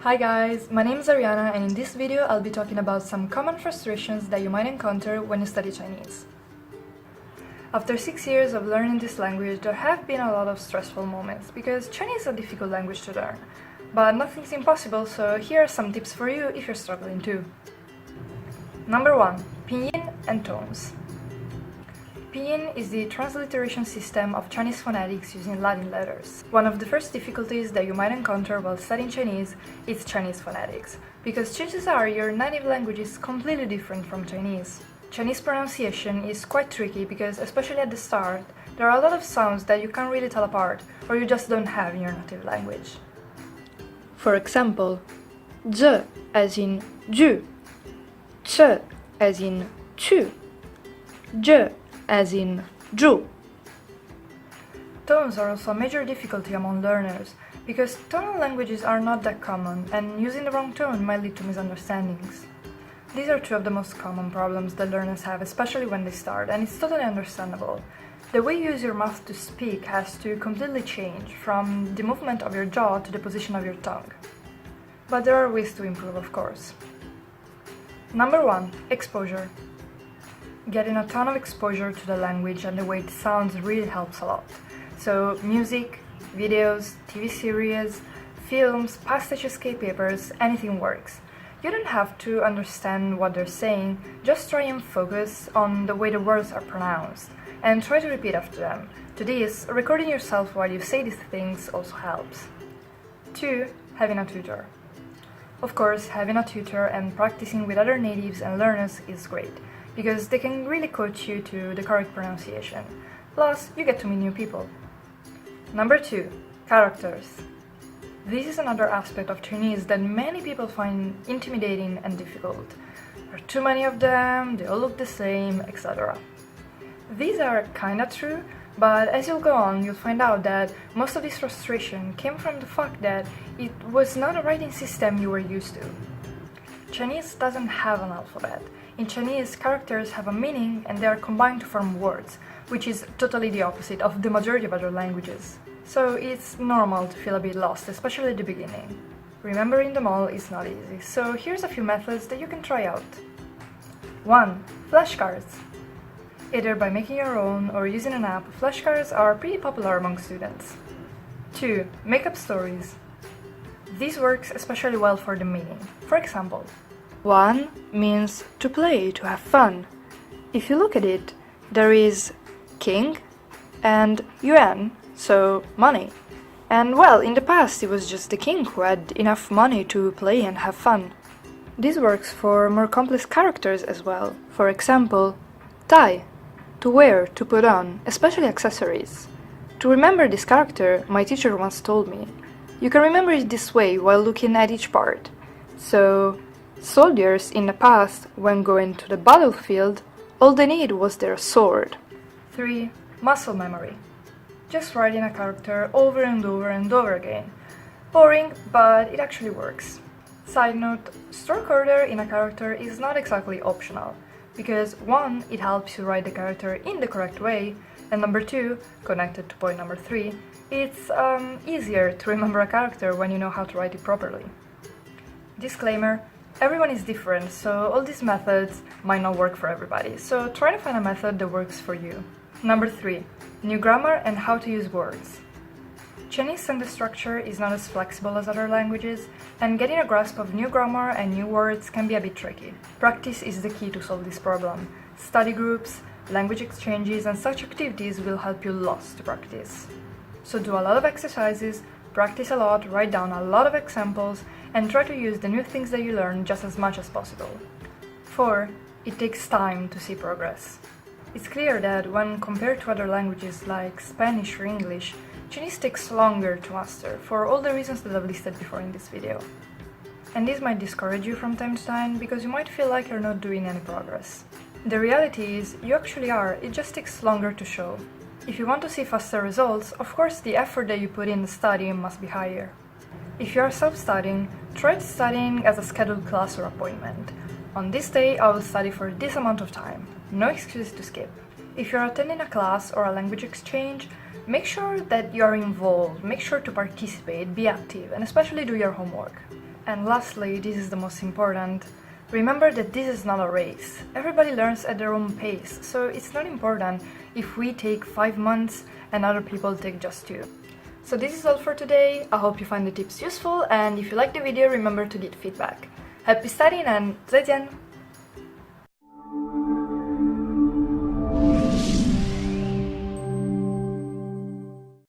Hi guys, my name is Ariana and in this video I'll be talking about some common frustrations that you might encounter when you study Chinese. After 6 years of learning this language, there have been a lot of stressful moments because Chinese is a difficult language to learn. But nothing's impossible, so here are some tips for you if you're struggling too. Number 1. Pinyin and tones. Pinyin is the transliteration system of Chinese phonetics using Latin letters. One of the first difficulties that you might encounter while studying Chinese is Chinese phonetics, because chances are your native language is completely different from Chinese. Chinese pronunciation is quite tricky because, especially at the start, there are a lot of sounds that you can't really tell apart or you just don't have in your native language. For example, z as in ju, ch as in chu, j as in zhu. Tones are also a major difficulty among learners, because tonal languages are not that common, and using the wrong tone might lead to misunderstandings. These are two of the most common problems that learners have, especially when they start, and it's totally understandable. The way you use your mouth to speak has to completely change, from the movement of your jaw to the position of your tongue. But there are ways to improve, of course. Number 1. Exposure. Getting a ton of exposure to the language and the way it sounds really helps a lot. So music, videos, TV series, films, past HSK papers, anything works. You don't have to understand what they're saying, just try and focus on the way the words are pronounced, and try to repeat after them. To this, recording yourself while you say these things also helps. 2. Having a tutor. Of course, having a tutor and practicing with other natives and learners is great, because they can really coach you to the correct pronunciation. Plus, you get to meet new people. Number 2. Characters. This is another aspect of Chinese that many people find intimidating and difficult. There are too many of them, they all look the same, etc. These are kinda true, but as you'll go on, you'll find out that most of this frustration came from the fact that it was not a writing system you were used to. Chinese doesn't have an alphabet. In Chinese, characters have a meaning and they are combined to form words, which is totally the opposite of the majority of other languages. So it's normal to feel a bit lost, especially at the beginning. Remembering them all is not easy, so here's a few methods that you can try out. 1. Flashcards. Either by making your own or using an app, flashcards are pretty popular among students. 2. Make up stories. This works especially well for the meaning. For example, 1 means to play, to have fun. If you look at it, there is king and yuan, so money. And well, in the past it was just the king who had enough money to play and have fun. This works for more complex characters as well. For example, tie, to wear, to put on, especially accessories. To remember this character, my teacher once told me, you can remember it this way while looking at each part. So, soldiers in the past, when going to the battlefield, all they need was their sword. 3. Muscle memory. Just writing a character over and over and over again. Boring, but it actually works. Side note, stroke order in a character is not exactly optional, because 1. It helps you write the character in the correct way, and number 2, connected to point number 3, it's easier to remember a character when you know how to write it properly. Disclaimer, everyone is different, so all these methods might not work for everybody, so try to find a method that works for you. Number 3. New grammar and how to use words. Chinese sentence structure is not as flexible as other languages, and getting a grasp of new grammar and new words can be a bit tricky. Practice is the key to solve this problem. Study groups, language exchanges, and such activities will help you lots to practice. So do a lot of exercises, practice a lot, write down a lot of examples, and try to use the new things that you learn just as much as possible. 4. It takes time to see progress. It's clear that when compared to other languages like Spanish or English, Chinese takes longer to master for all the reasons that I've listed before in this video. And this might discourage you from time to time because you might feel like you're not doing any progress. The reality is, you actually are, it just takes longer to show. If you want to see faster results, of course the effort that you put in the study must be higher. If you are self-studying, try studying as a scheduled class or appointment. On this day, I will study for this amount of time. No excuse to skip. If you're attending a class or a language exchange, make sure that you are involved, make sure to participate, be active, and especially do your homework. And lastly, this is the most important, remember that this is not a race. Everybody learns at their own pace, so it's not important if we take 5 months and other people take just 2. So this is all for today. I hope you find the tips useful, and if you like the video, remember to give feedback. Happy studying and 再见!